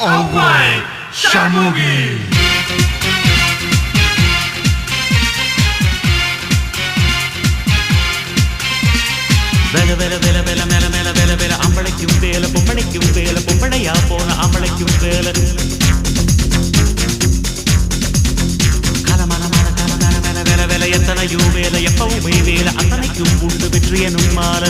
Alright, Shamugi! Vela vela vela vela mela mela vela vela ambளைக்கும் வேல பொம்பளைக்கும் வேல பொம்பளையா போன ambளைக்கும் வேல கலமல மல கலமல மல வேல வேல எத்தனையோ வேல எப்பவுமே வேல அத்தனைக்கும் உண்டு வெற்றியனும் மால